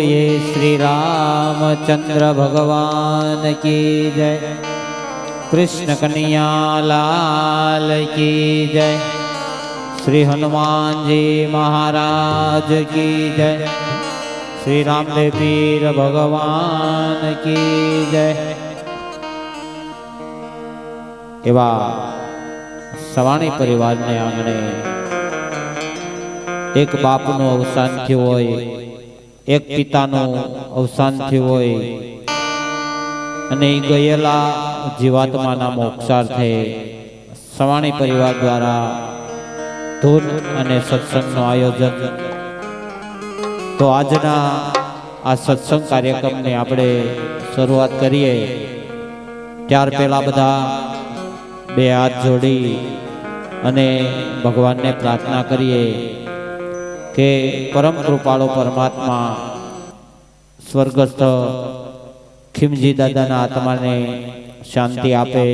बोलिए श्री रामचंद्र भगवान की जय। कृष्ण कन्हैया लाल की जय। श्री हनुमान जी महाराज की जय। श्री रामदेव पीर भगवान की जय। एवा सवाणी परिवार ने आंगणे एक बापनु अवसान थयुं होय, एक पितानु अवसान थयुं होय अने गयेला जीवात्माना मोक्षार्थे सवाणी परिवार द्वारा धून अने सत्संगનું आयोजन। तो आजना आ सत्संग कार्यक्रम ने आपणे शुरुआत करीए त्यार पहेला बधा बे हाथ जोड़ी अने भगवान ने प्रार्थना करिए के परम कृपाळु परमात्मा स्वर्गस्थ खीमजी दादाना आत्माने शांति आपे,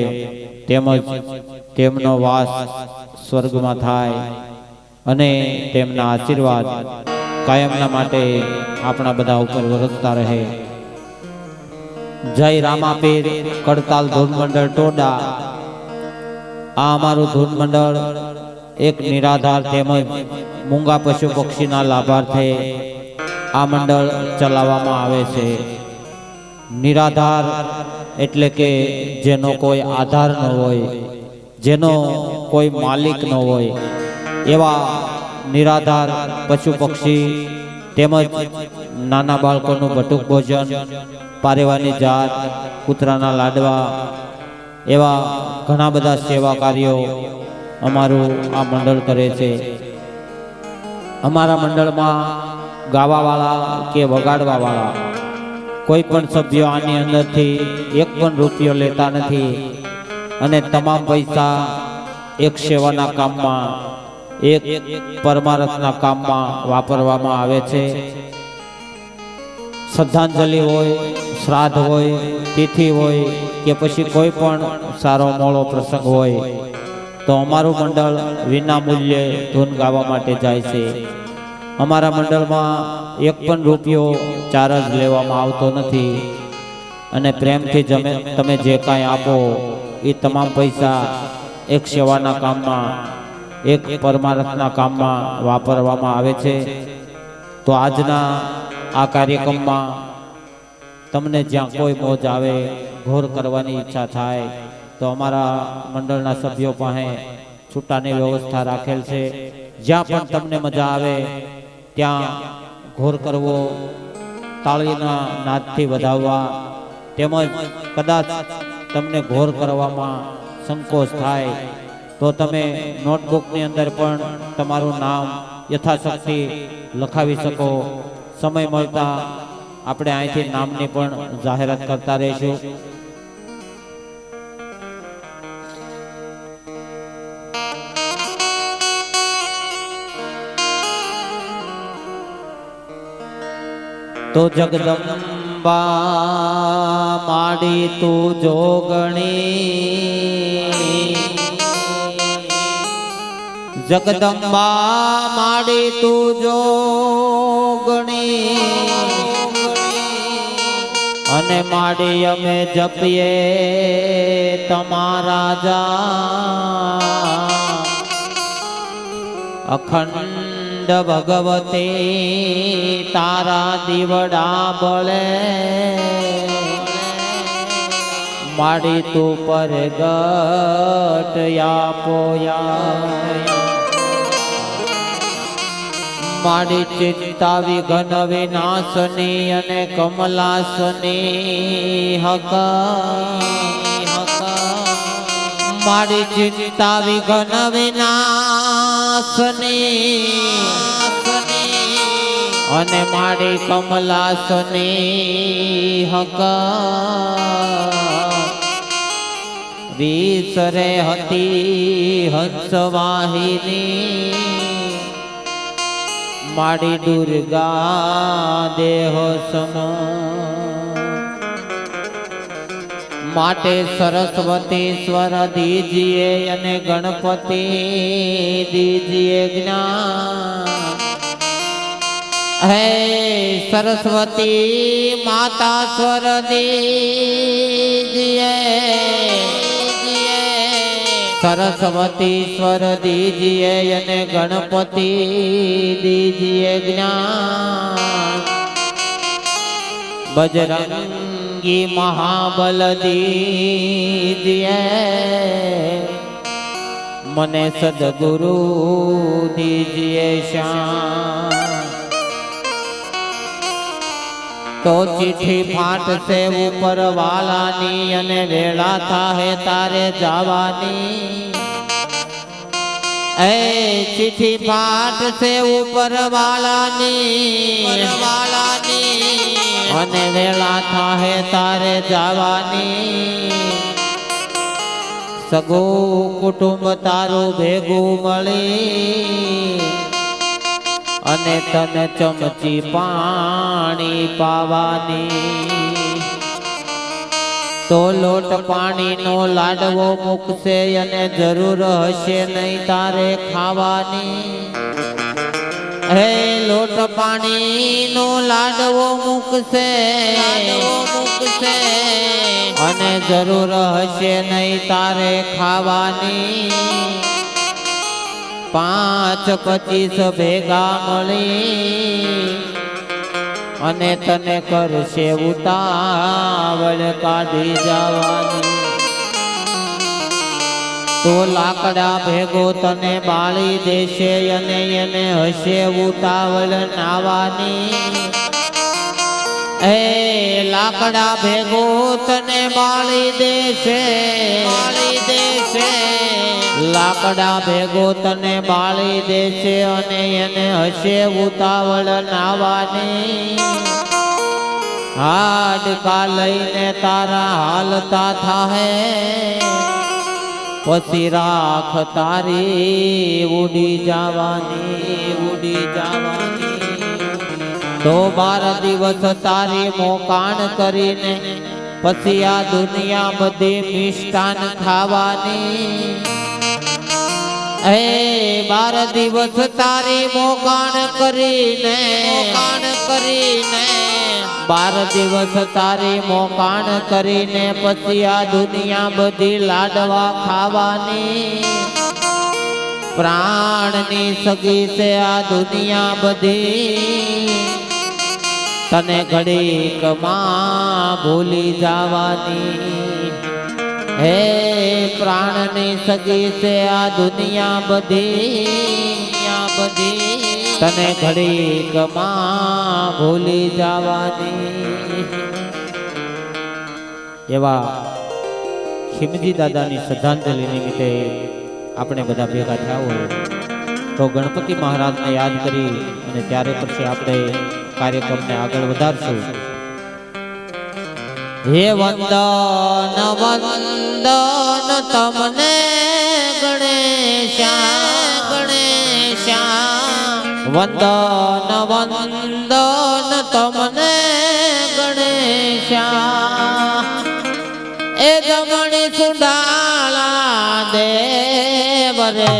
तेमज तेमनो वास स्वर्गमां थाय अने तेमना आशीर्वाद कायमना माटे आपणा बधा उपर वरसता रहे। जय रामापीर कड़ताल धून मंडल टोडा। आ अमारू धून मंडल एक निराधार तेमज मूंगा पशु पक्षीना लाभार्थे आ मंडल चलाववामां आवे छे। निराधार एटले के जेनो कोई आधार न होय, जेनो कोई मालिक न होय एवा निराधार पशु पक्षी तेमज नाना बाळकोनुं बटुक भोजन, पारेवानी जात, कूतराना लाडवा एवा घणा बधा सेवा कार्यों अमारू आ मंडल करे छे। अमारा मंडल में गावावाळा के वगाड़वावाळा कोई पण सभ्य आनी अंदर थी एक पण रूपियो लेता नथी अने तमाम पैसा एक सेवाना काम में, एक परमार्थना काम में वापरवामां आवे छे। श्रद्धांजलि होय, श्राद्ध होय, तिथि होय के पछी कोई पण सारो मोळो प्रसंग होय तो अमारू मंडल विना मूल्ये धून गावा माटे जाय छे। अमारा मंडल में एक पण रूपियो चार्ज लेवामां आवतो नथी अने प्रेमथी तमे जे कांई आपो ए तमाम पैसा एक सेवाना काम में, एक परमार्थना काम में वापरवामां आवे छे। तो आजना आ कार्यक्रम में तमने ज्यां कोई मौज आवे, घोर करवानी इच्छा थाय तो अमारा मंडलना सभ्यों पासे छूटानी व्यवस्था राखेल छे। ज्यां पण तमने मजा आवे त्यां घोर करवो, ताळीना नादथी वधाववा, तेमज कदाच तमने घोर करवामां संकोच थाय तो तमे नोटबुकनी अंदर पण तमारुं नाम यथाशक्ति लखावी शको। समय मळता आपणे અહીંથી नामनी पण जाहेरात करता रहीशुं। तो जगदंबा माड़ी तू जोगणी, जगदंबा माड़ी तू जोगणी अने माड़ी अमे जपीए तमारा जा। अखंड भगवती तारा दीवड़ा बळे, माड़ी तू पर गट या पोया। माड़ी चिंता विघन विनाशनी अने कमलासनी हक। माड़ी चिंता विघन विनाशनी अने माड़ी कमलासनी हक। विसरे हती हंसवाहिनी, माड़ी दुर्गा देह सम। माटे सरस्वती स्वर दीजिए अने गणपति दीजिए ज्ञान। હે સરસ્વતી માતા સ્વર દીજીએ, સરસ્વતી સ્વર દીજીએ અને ગણપતિ દીજીએ જ્ઞાન, બજરંગી મહાબલ દીજીએ મને સદગુરુ દીજીએ શાન। તો ચિઠ્ઠી ફાટશે ઉપર વાલાની અને વેળા થાહે તારે જવાની। એ ચિઠ્ઠી ફાટશે ઉપર વાલાની અને વેળા થાહે તારે જવાની। સગો કુટુંબ તારું ભેગું મળી અને તને ચમચી પાણી પાવાની। તો લોટ પાણીનો લાડવો મૂકશે અને જરૂર હશે નહીં તારે ખાવાની। હે લોટ પાણીનો લાડવો મૂકશે અને જરૂર હશે નહીં તારે ખાવાની। 5-25 ભેગા મળી અને તને કરશે ઉતાવળ કાઢી જવાની। તો લાકડા ભેગો તને બાળી દેશે અને એને હશે ઉતાવળ નાવાની। એ લાકડા ભેગો તને બાળી દેશે, લાકડા ભેગો તને બાળી દેશે અને એને હશે ઉતાવળ નાવાની। હાડકા લઈને તારા હાલતા થાહે પછી રાખ તારી ઉડી જવાની। તો 12 દિવસ તારી મોકાણ કરીને પછી આ દુનિયા બધી મિષ્ટાન ખાવાની। હે 12 દિવસ તારી મોકાણ કરીને 12 દિવસ તારી મોકાણ કરીને પછી આ દુનિયા બધી લાડવા ખાવાની। પ્રાણની સગી છે આ દુનિયા બધી તને ઘડીકમાં ભૂલી જવાની। હે પ્રાણની સગી છે આ દુનિયા બધી તને ઘડીકમાં ભૂલી જવાની। એવા ખીમજી દાદાની શ્રદ્ધાંજલિ નિમિત્તે આપણે બધા ભેગા થયા હોય તો ગણપતિ મહારાજને યાદ કરી અને ત્યારે પછી આપણે કાર્યક્રમને આગળ વધારશું। હે વંદન વંદન તમને ગણેશા, વંદન વંદન તમને ગણેશા। એ જમણી સુડાળા દેવ રે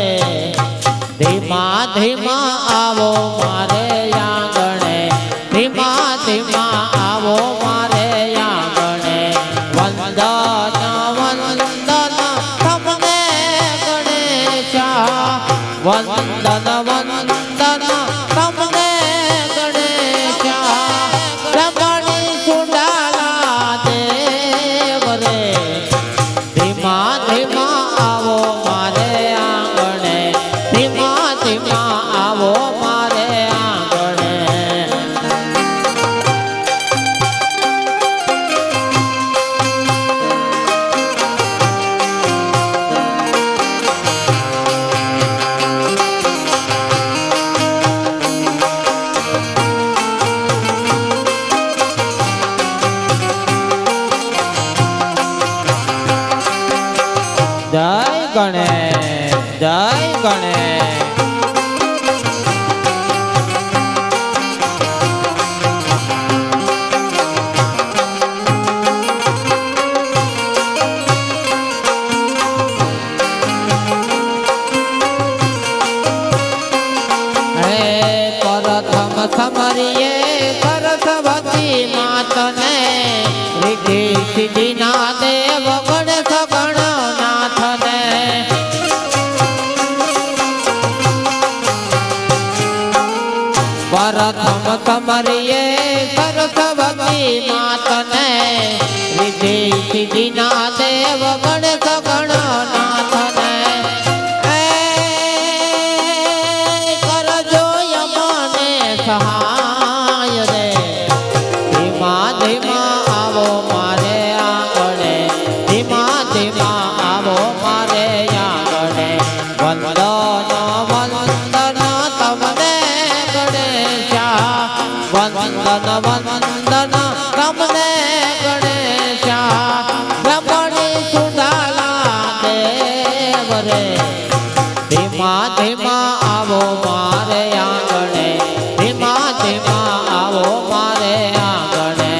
ધીમા ધીમા આવો મારે આંગણે, ધીમા ધીમા આવો મારે આંગણે। વંદન વંદન તમને ગણેશા, વંદન વંદન તમને ગણેશા। જમણી સુડાળા દેવ રે ધીમા ધીમા આવો મારે આંગણે, ધીમા ધીમા આવો મારે આંગણે। જય ગણેશ, જય ગણેશ। પ્રથમ સમરી સિદ્ધિના દેવ ગણેશ ગણનાથને પ્રથમ સમરીએ સરસ્વતી માતને વિધિ સિદ્ધિના દેવ ગણેશ ગણનાથને કરજો યમને સહાય રે ધીમા ધીમા આવો મારે આંગણે ધીમા ધીમા આવો મારે આંગણે વંદન વંદન તમને ગણેશા વંદન વંદન તમને ગણેશા રમણી સુડાલા દેવ રે ધીમા ધીમા આવો મારે આંગણે ધીમા ધીમા આવો મારે આંગણે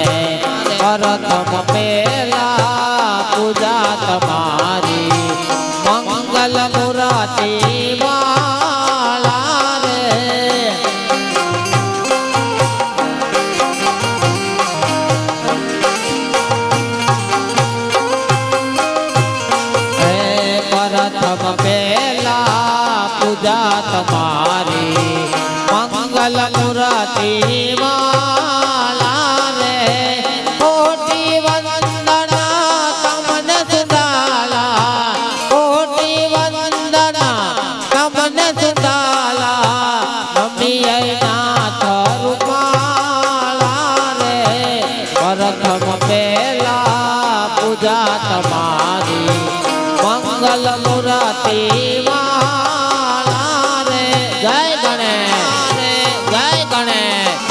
પ્રથમ પેલા પૂજા તમારી મંગલ મુરાતી વાળા રે પ્રથમ પેલા પૂજા તમારી મંગલ મુરાતી વાલા રે કોટી વંદના તમને સુડાલા કોટી વંદના તમને સુડાલા નમી નાથ રૂપાલા રે પ્રથમ પેલા પૂજા તમારી મંગલ મુરાતી વાલા રે જય ગણેશ જય ગણેશ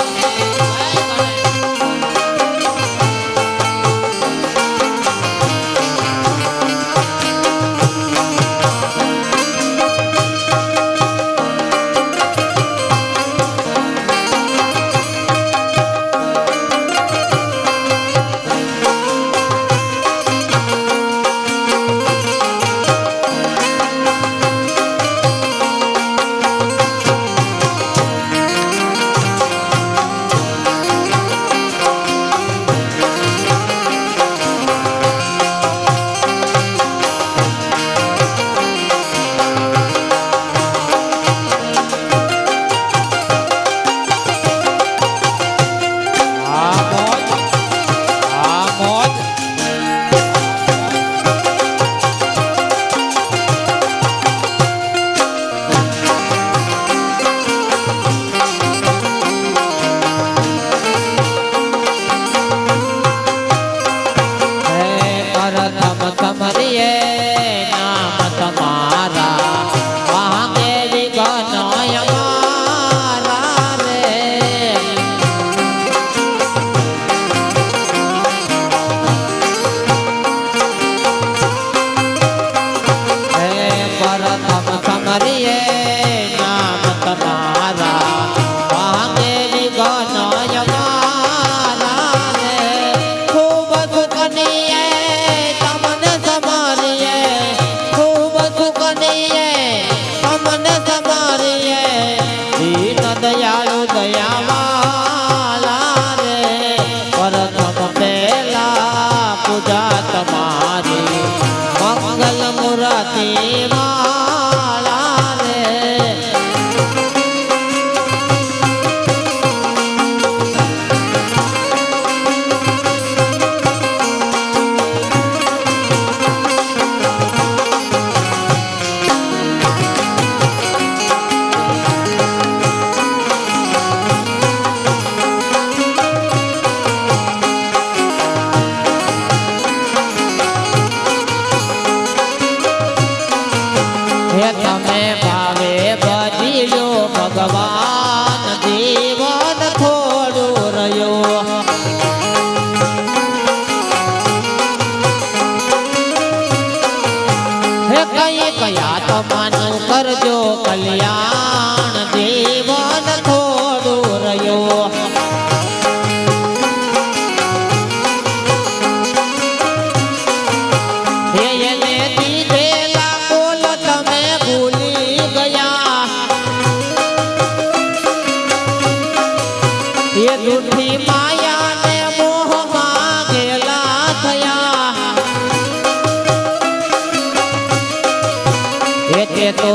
તો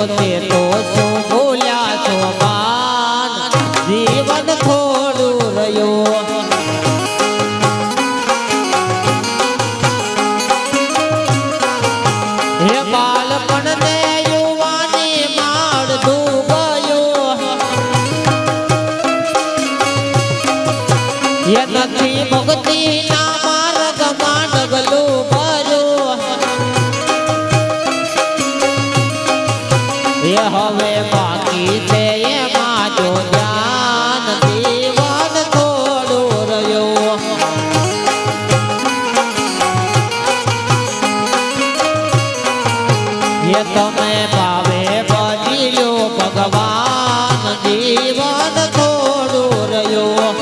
શું ભૂલ્યા છો માન જીવન થોડું રહ્યું હે બાળપણ ને યુવાની માળતું ગયું એ નથી મુક્તિ ના માર્ગમાં ડગલું ભર્યું એ હવે બાકી છે એમાં જો ધ્યાન જીવન થોડું રહ્યું એ તમે ભાવે બની લો ભગવાન જીવન થોડું રહ્યું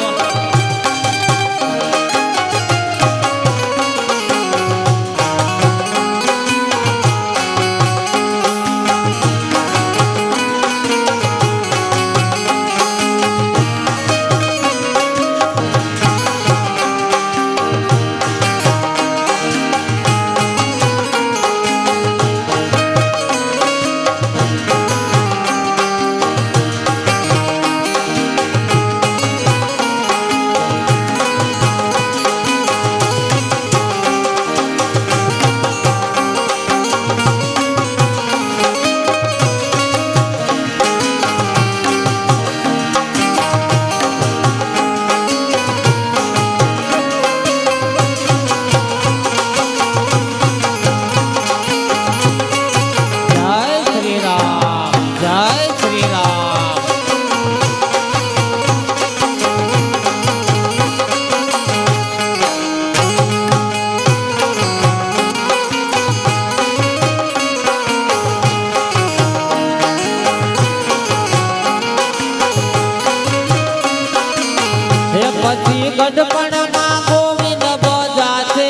પછી ગઢપણમાં ગોવિંદ બજાશે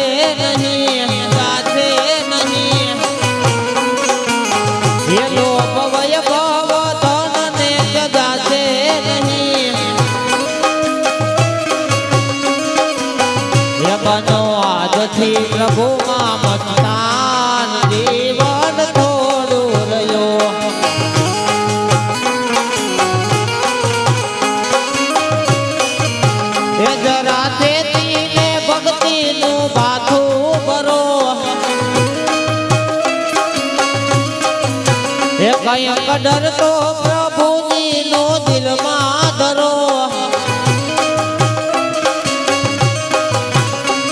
નહીં જાશે નહીં એ લોક વૈભવ ધન ને જજાશે નહીં એ બનો આજથી પ્રભુમાં મસ્તાન જીવન થોડું રહ્યું એ જરા ચેતીને ભક્તિનું બાથું ભરો એ કંઈક ડરતો પ્રભુજીનો દિલમાં ધરો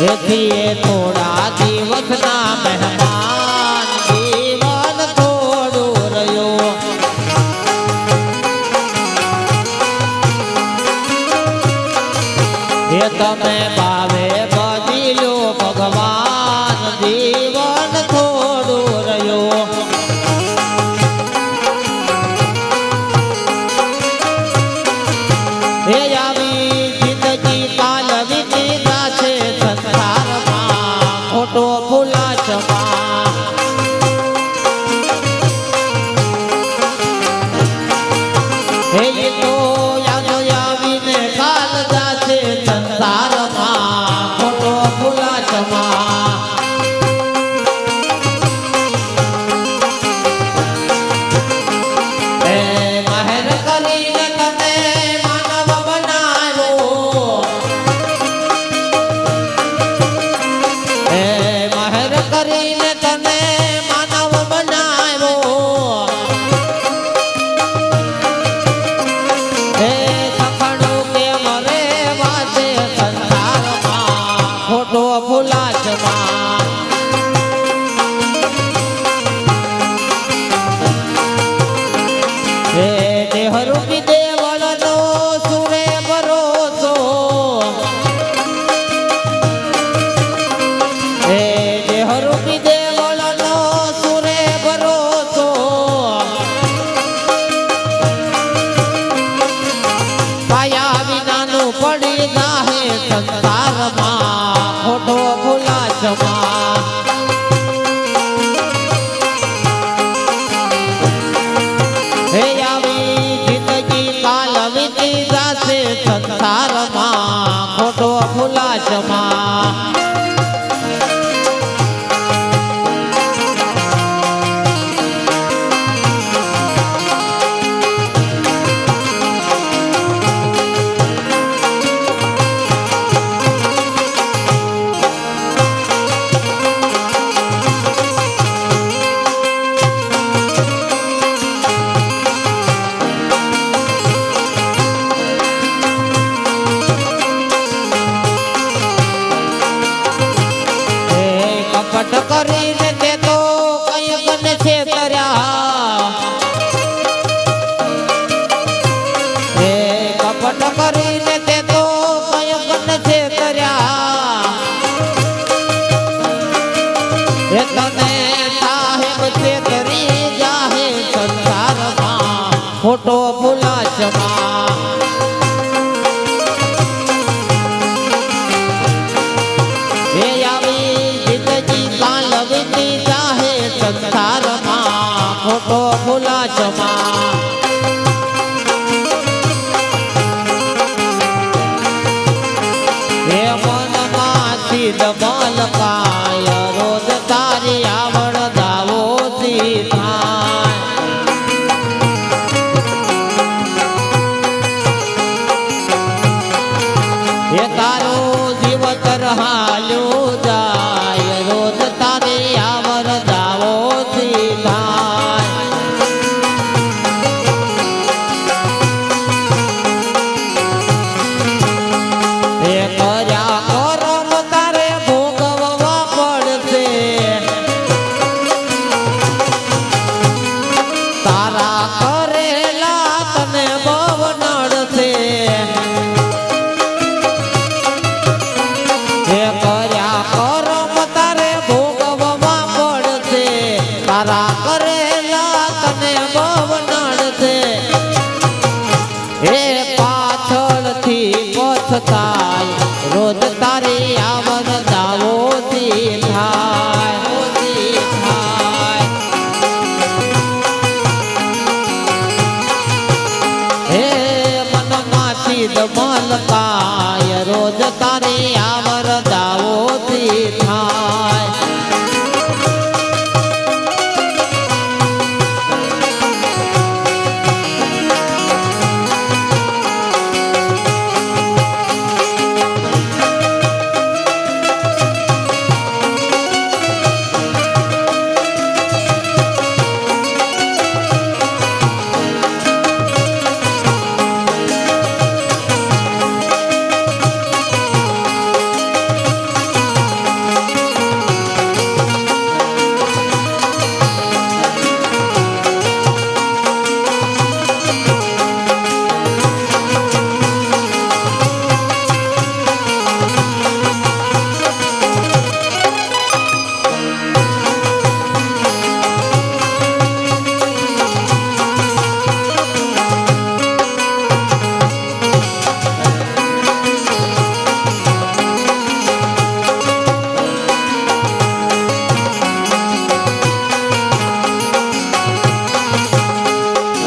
એથી એ થોડા દિવસના મહેમાન જીવન થોડું રહ્યું એ તમે ભાવે બની લો ભગવાન જીવન થોડું રહ્યું એ આવી જિંદગી કાલ વીતી જાશે સંસારમાં ખોટો ફૂલાચમાં હે એ તો યાદ આવીને કાલ જાશે સંસારમાં ખોટો ફૂલાચમાં એ મહેર કરીને તને માનવ બનાવ્યો એ મહેર કરીને તને માનવ બનાવ્યો એ સખણું કેમ રે વાસે સંસારમાં ખોટો ફૂલાચમાં એ દેહરૂપી દેવળનો સુરે ભરોસો એ દેહરૂપી દેવળનો સુરે ભરોસો પાયા વિનાનું પડી જાહે સંસારમાં ખોટો ફૂલાચમાં હે આવી જિંદગી કાલ વીતી જાશે સંસારમાં ખોટો ફૂલાચમાં કપટ કરીને તે તો કંઈક ને છેતર્યા હે કપટ કરીને તે તો કંઈક ને છેતર્યા હે તને સાહેબ છેતરી જાહે સંસારમાં ખોટો ભૂલાશમાં સંસારમાં ખોટો ભૂલાશમાં હે મનમાં સિદ્ધ મલકાય રોજ તારી આવડ દાવો થાય હે તારો જીવતર હાલ્યું જાય રોજ તારી આવડ દાવો તારા કરેલા તને બહુ નડશે હે પાછળથી પછતાય રોજ તારી આવન દાવોથી થાય હે મનમાં સિદ્ધ મલકાય રોજ તારી આવર દાવોથી થાય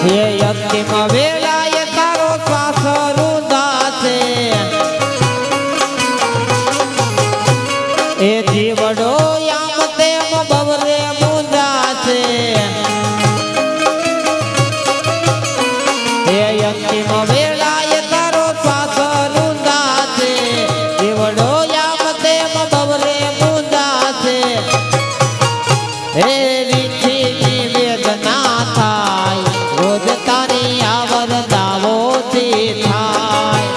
હે અંતિમ વેળાએ તારો શ્વાસ રૂંધાશે એ જીવડો આમ તેમ બવરે મૂંઝાશે હે અંતિમ વેળાએ તારો શ્વાસ રૂંધાશે જીવડો આમ તેમ બવરે મૂંઝાશે હે રીછીની વેદના થાય રોજ તારી આવર દાવોથી થાય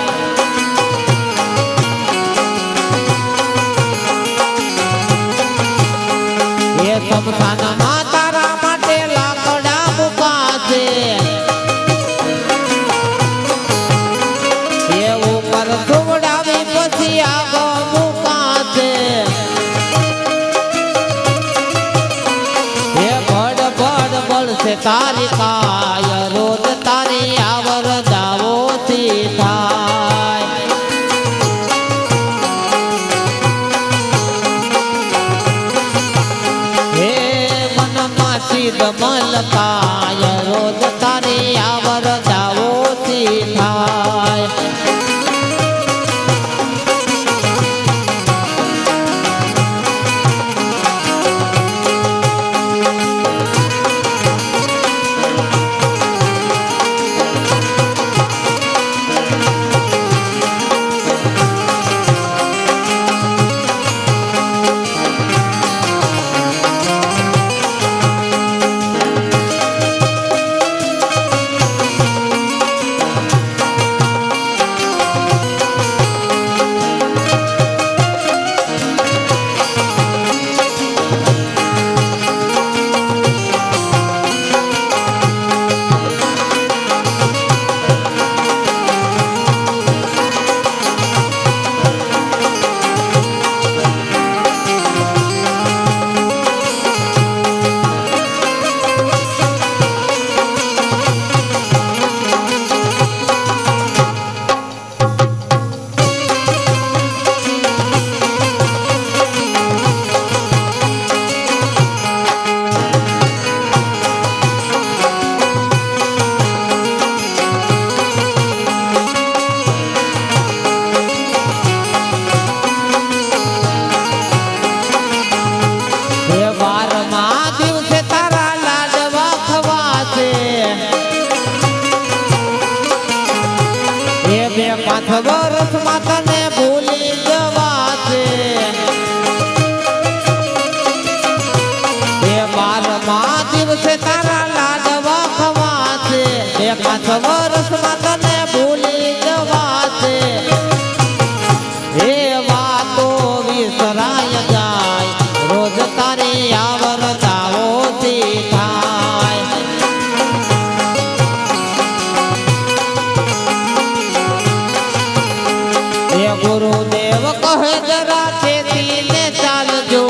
એ શમશાનમાં તારા માટે લાકડા મુકાશે એ ઉપર સુવડાવી પછી આગ મુકાશે એ ભડ ભડ બળશે તારી કાય રોજ તારી આવર દાવોથી થાય હે મનમાં સિદ્ધ મલકાય રોજ તારી આવર દાવોથી થાય જાય જાય રોજ તારી આવર દાવો થાય હે ગુરુદેવ કહે જરા ખેતીને ચાલજો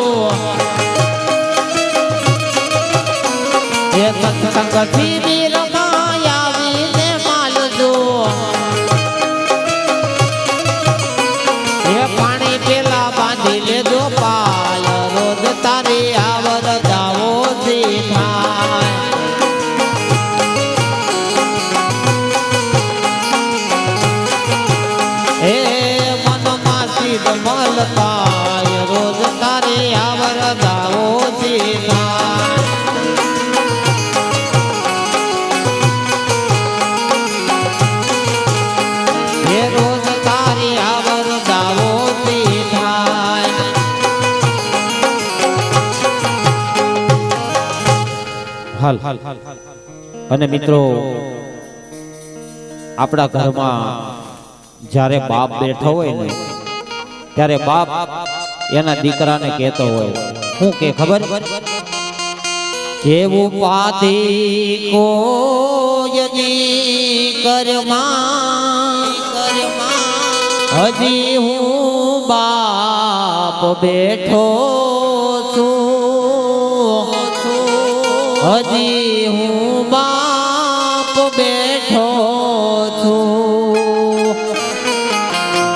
હે સત્સંગથી વીરમાં આવીને માલજો હે પાણી પેલા બાંધી લેજો પાય રોજ તારી આવર દાવો થાય હે મનમાં સીધ મળતાય રોજ તારી આવર દાવો થાય હે રોજ તારી આવર દાવો થાય હાલ અને મિત્રો આપણા ઘરમાં જ્યારે બાપ બેઠો હોય ને ત્યારે બાપ એના દીકરાને કહેતો હોય શું કે ખબર કેવું પાતી કોયની કરમાં હજી હું બાપ બેઠો છું હજી હું બાપ બેઠો છું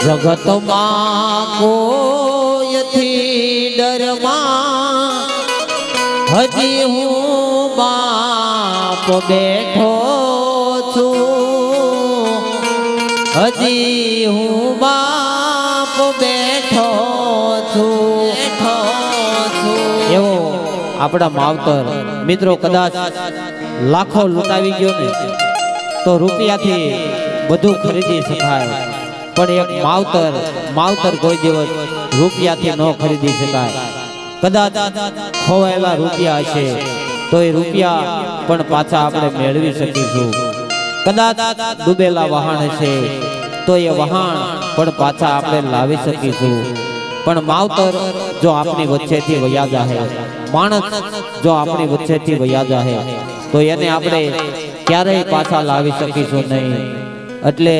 જગતમાં કોઈથી ડરમાં હજી હું બાપ બેઠો છું હજી હું બાપ બેઠો છું એવો આપણા માવતર મિત્રો કદાચ લાખો લૂંટાવી ગયો ને તો રૂપિયાથી બધું ખરીદી શકાય પણ એક માવતર કોઈ દિવસ રૂપિયાથી ન ખરીદી શકાય કદાચ ખોવાયેલા રૂપિયા હશે તો એ રૂપિયા પણ પાછા આપણે મેળવી શકીશું કદાચ ડૂબેલા વહાણ હશે તો એ વહાણ પણ પાછા આપણે લાવી શકીશું પણ માવતર જો આપણી વચ્ચેથી વયા જાહે માણસ જો આપણી વચ્ચેથી વયા જાહે તો એને આપણે ક્યારેય પાછા લાવી શકીશું નહીં એટલે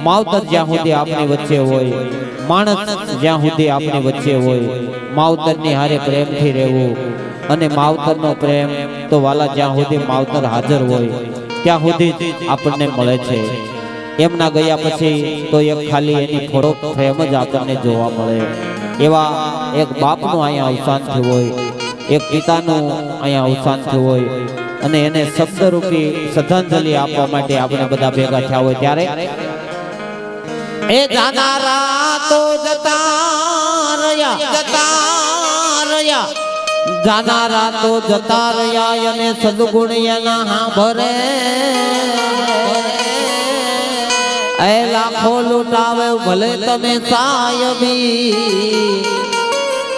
માવતર જ્યાં સુધી આપણી વચ્ચે હોય માણસ જ્યાં સુધી આપણી વચ્ચે હોય માવતરની હારે પ્રેમથી રહેવું અને માવતરનો પ્રેમ તો વાલા જ્યાં સુધી માવતર હાજર હોય ત્યાં સુધી જ આપણને મળે છે એમના ગયા પછી તો એક ખાલી એની ફોટો ફ્રેમ જ આપણને જોવા મળે એવા એક બાપનું અહીંયા અવસાન થયું હોય એક પિતાનું અહીંયા અવસાન થયું હોય અને એને શબ્દરૂપી શ્રદ્ધાંજલિ આપવા માટે આપણે બધા ભેગા થયા હોય ત્યારે એ જાનારા તો જતા રહ્યા જાનારા તો જતા રહ્યા અને સદગુણ એના સાંભળે એ લાખો લૂંટાવે ભલે તમે સાયબી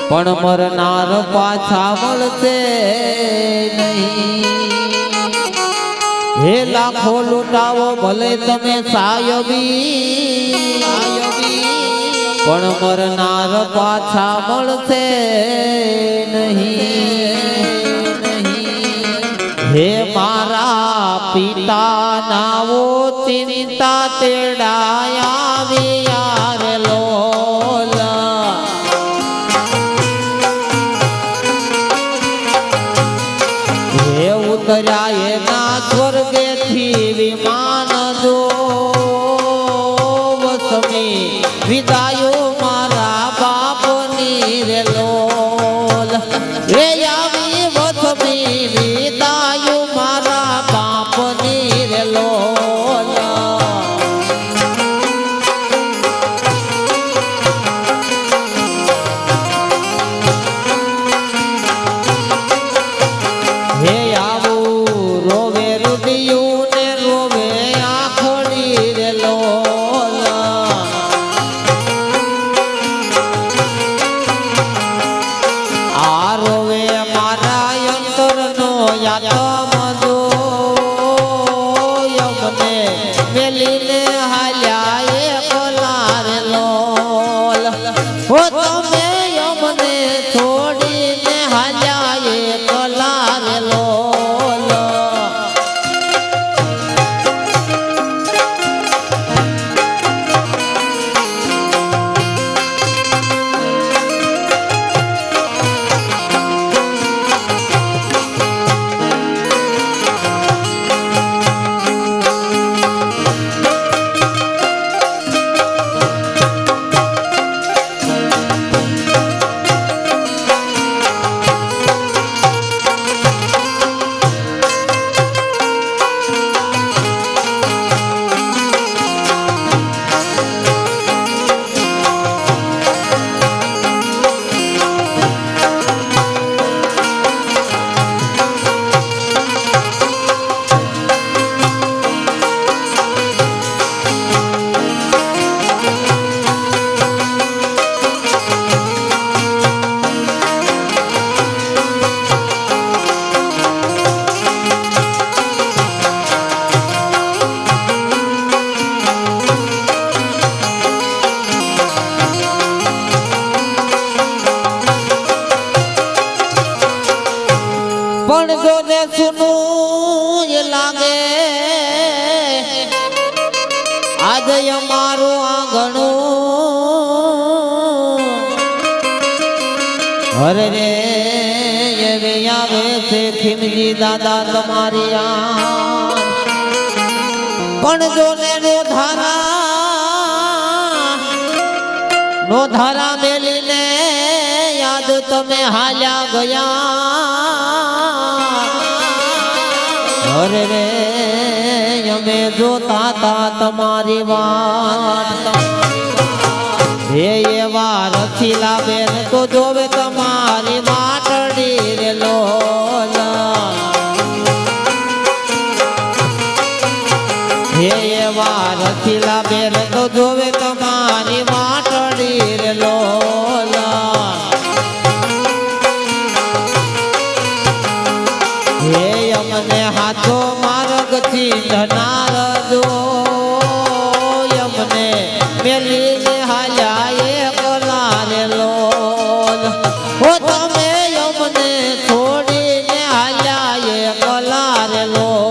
પણ મરનાર પાછા મળશે નહીં હે લાખો લૂંટાવો ભલે તમે સાયબી પણ મરનાર પાછા મળશે નહીં હે મારા પિતા નાવો ચિંતા તેડાયા વિયાર લોલા હે ઉતર્યા એના સ્વર્ગેથી વિમાન જો વસમી વિદાયો મારા બાપની રે લોલ રે આવી વસમી વિદાયો મારા બાપની રે લોલ હે આવું રોવે રૂડિયું ને રોવે આખોડી રે લોલ આ રોવે મારા અંતરનો યાતમ જો યમને મેલીને હાલ્યા એકલા રે લોલ હો તમે યમને જોને સુનું એ લાગે આજે અમારું આંગણું હરે રે એવી આવે છે ખીમજી દાદા તમારી આ પણ જોને નો ધારા મેલીને યાદ તમે હાલ્યા ગયા હરે રે અમે જોતા તા તમારી વાત હે એવા રસીલા બેન તો જોવે તમારી માટડી રે લોલા હે એવા રસીલા બેન તો જોવે તમારી માટડી રે લોલા હે અમને હાથો માર્ગ ચીંધનાર જો અમને મેલીને હાલ્યા એકલા રે લોલ હો તમે અમને છોડીને હાલ્યા એકલા રે લોલ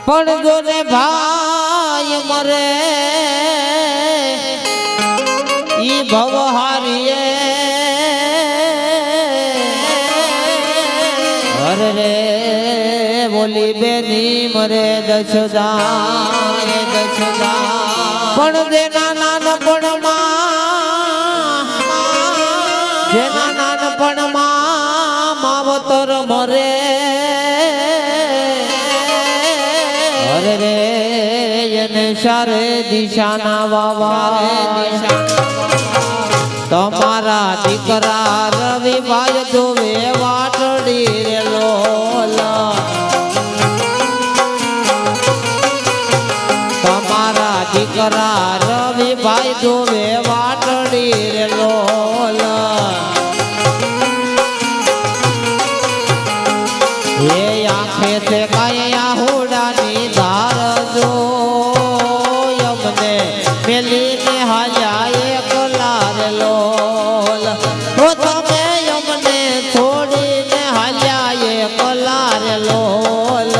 પણ જોને ભાઈ મરે ઈ ભવહારીએ હરે રે બોલી બેની મરે દશદા પણ જેના નાનપણમાં માવતર મરે હરે રે એને સારે દિશાના વાવા તમારા દીકરા રવિભાઈ જોવે વાટડી રે લોલા તમારા દીકરા રવિભાઈ જોવે વાટડી રે લોલા હે આંખે છે કાયા હોડાની ધાર જો અમને મેલીને હાલ્યા એકલા રે લોલ હો તમે અમને છોડીને હાલ્યા એકલા રે લોલ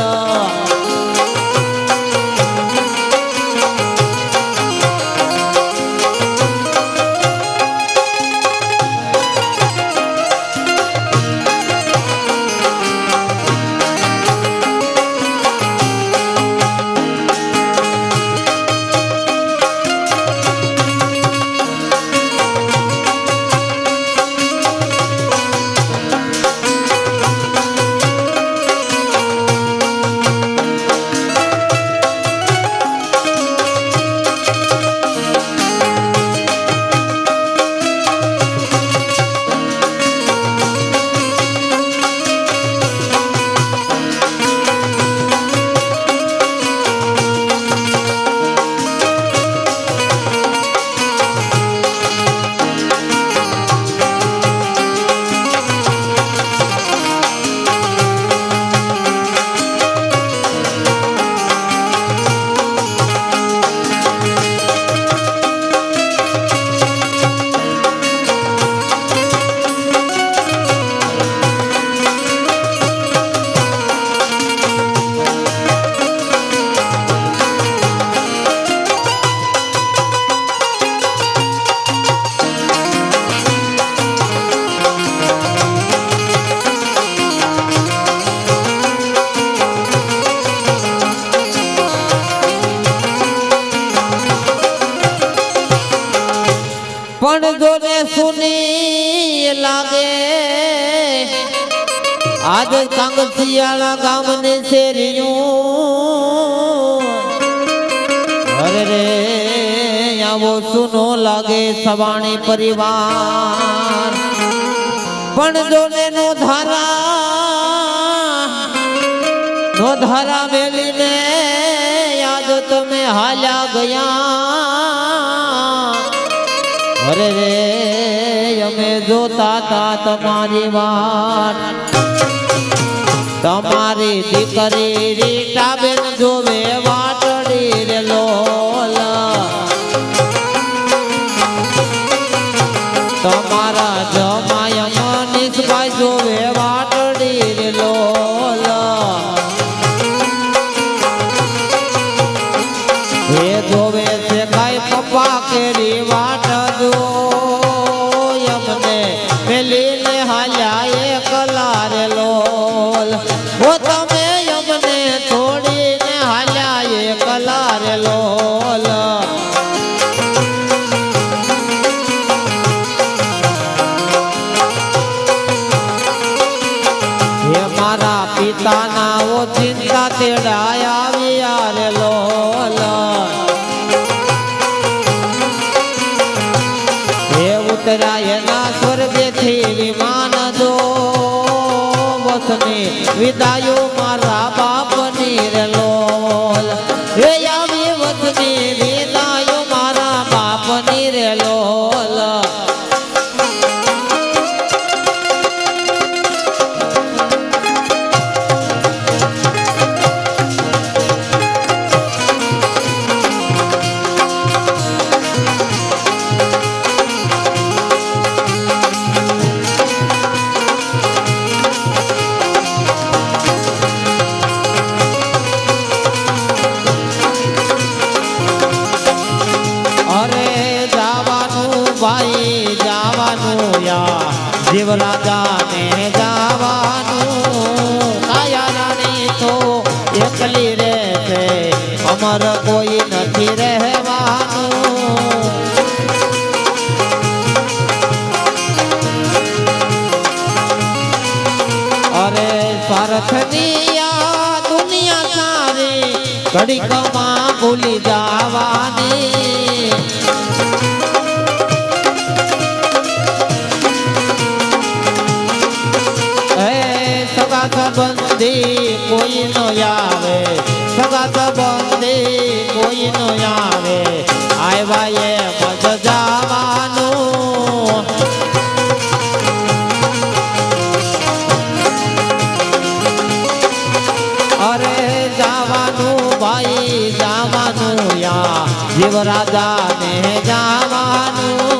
પણ જોને સુની લાગે આજ કાંગસિયાળા ગામની શેરીયું અરે રે આવો સુનો લાગે સવાણી પરિવાર પણ જોને નો ધારા મેલીને યાદ તમે હાલ્યા ગયા અરે રે અમે જોતા તા તમારી વાત તમારી દીકરી રીટાબેન જોવે વાટડી રે લોલ તમારા જમાય મનીષભાઈ જોવે વાટડી રે લોલ એ જોવે છે કાઈ પપ્પા કેરી વાટ જો અમને મેલીને હાલ્યા એકલા રે લોલ ઓ તમે અમને છોડીને હાલ્યા એકલા રે લોલ હે મારા પિતાના ઓ ચિંતા તેડાય આવ્યા રે લોલ હે ઉતરાય ના સ્વર્ગેથી વિમાન જો વસની વિદાયો મારા બાપની રે લોલ હે આવી વસની વિદાયો મારા બાપની રે લોલ ભાઈ જવાનું યા જીવરાજા ને જવાનું કાયા રાણી તો એકલી રહેશે અમર કોઈ નથી રહેવાનું અરે સ્વાર્થની આ દુનિયા સારી ઘડીકમાં ભૂલી જવાની સંબંધી કોઈ નો આવે સગા સંબંધી કોઈ નો આવે આવ્યા એ મજ જવાનું અરે જવાનું ભાઈ જવાનું યા જીવરાજા ને જવાનું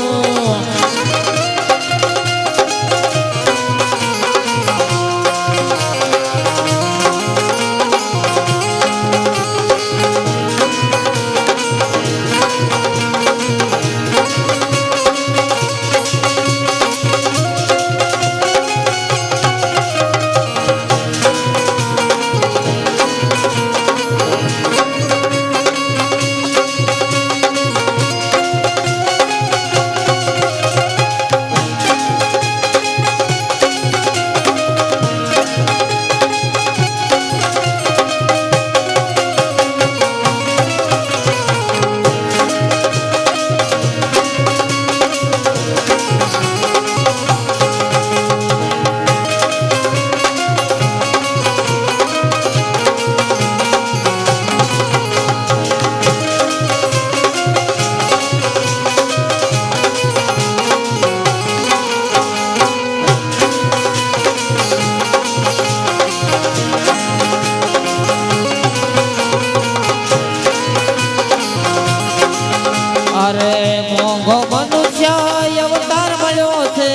અરે મોંઘો મનુષ્ય અવતાર મળ્યો છે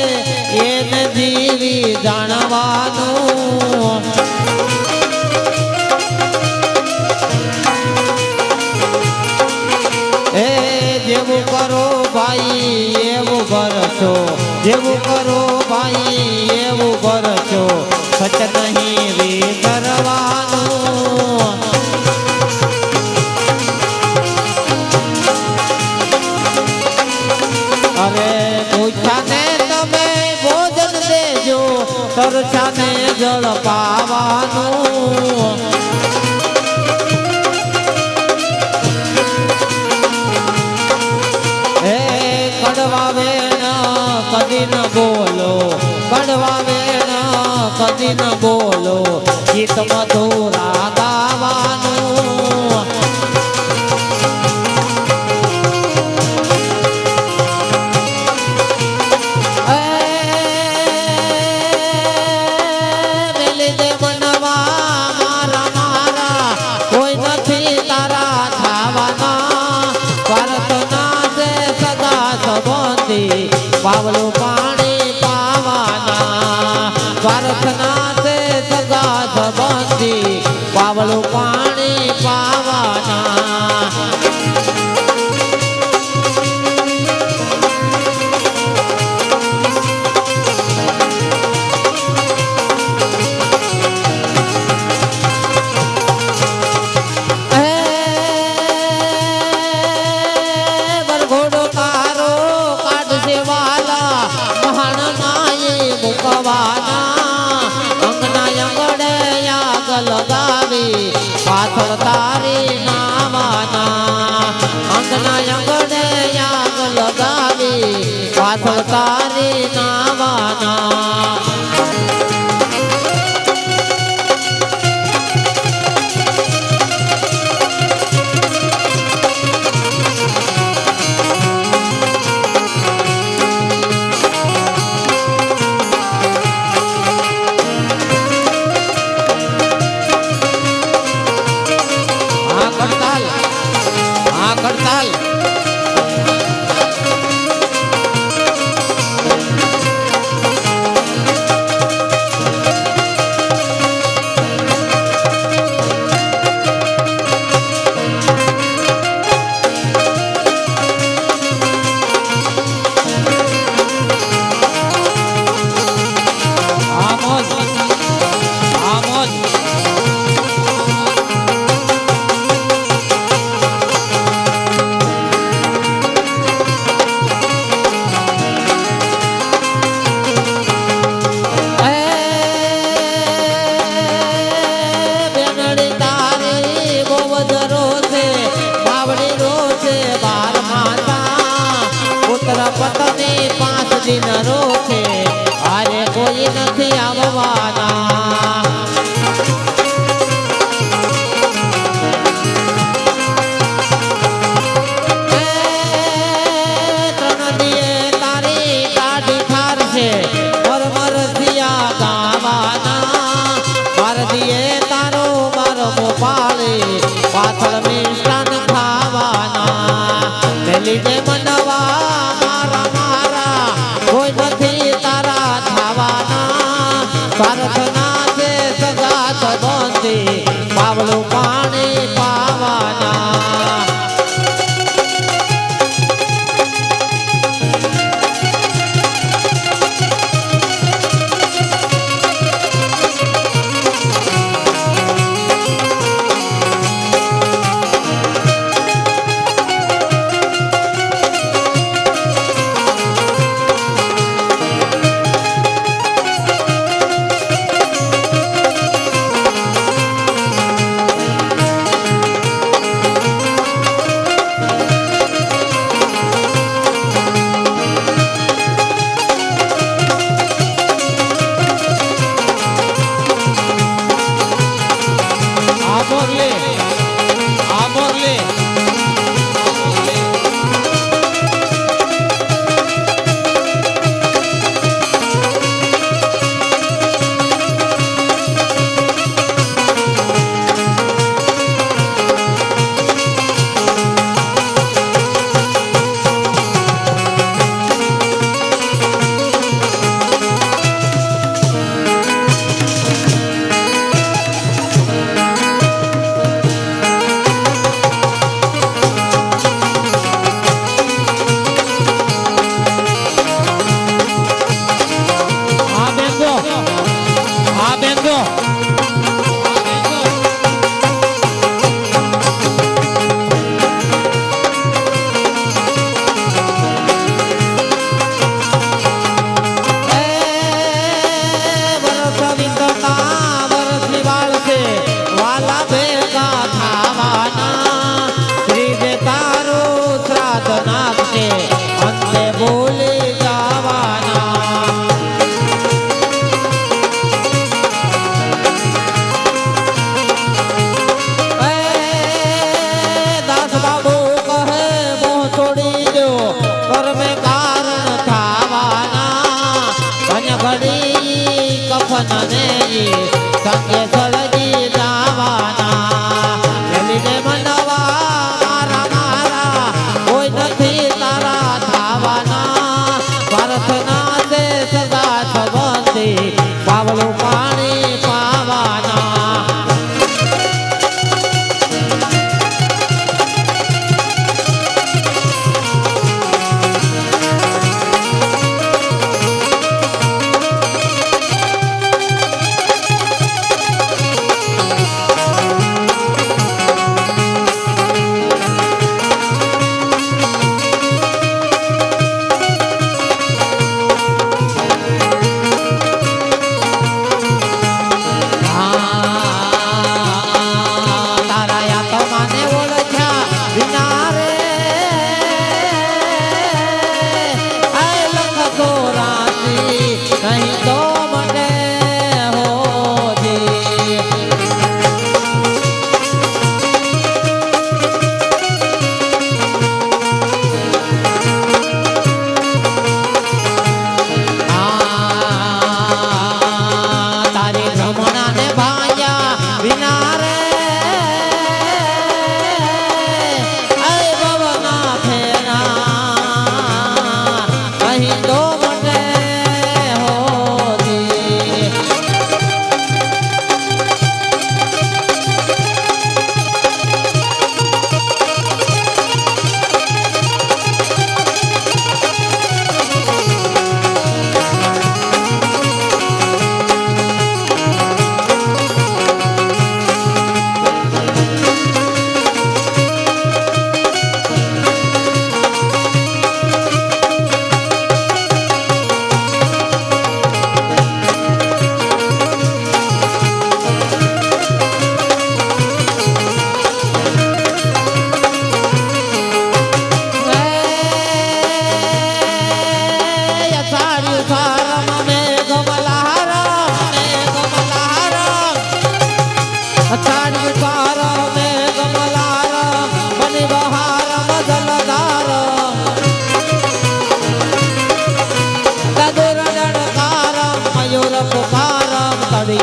એને જીવી જાણવાનું એ જેવું કરો ભાઈ એવું ભરશો જેવું કરો ભાઈ એવું ભરશો સચ નહીં વિસરવાનું અરે ભૂખ્યાને તમે ભોજન દેજો, તરસ્યાને જળ પાવાનું. હે કડવા વેણ કદી ન બોલો, કડવા વેણ કદી ન બોલો, ગીત મધુરા ગાવાનું. પાવલું પાણી પાવાના, પ્રાર્થના છે સગા સંબંધી, પાવલું પાણી પાવાના. લગાવી પાછળ તારી નાવાના, અંગના અંગણે યાગ લગાવી પાછળ તારી નાવાના. હડતાલ પતની 5 દિન રોકે, આરે કોઈ નથી આવવાના. ત્રણ દિયે તારી કાઢી ઠારશે, મરમર દિયા ગાવાના. 12 દિયે તારો બારમો પાળે, પાછળ મિષ્ટાન ખાવાના. પેલી જે મનવા પ્રાર્થના છે સગા સંબંધી, પાવલું પાણી પાવાના.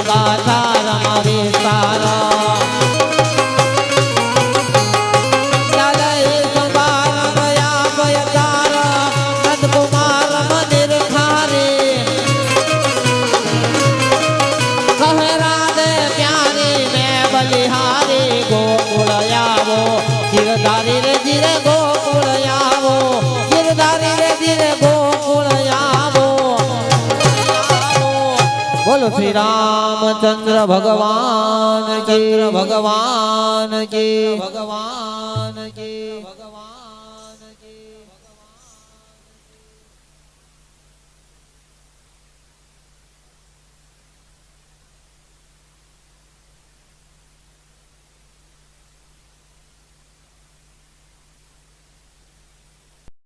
ગાથા રમાવે સારા ચાલે સંભાર ગયા ભયકાર નંદકુમાર મંદિર ખારે કહે રાધે પ્યારી મેં બલિહારી ગોકુળ આવો ગિરધારી રે ધીરે ગોકુળ આવો ગિરધારી રે ધીરે ગોકુળ આવો બોલો શ્રી રામચંદ્ર ભગવાન કી ભગવાન કી ભગવાન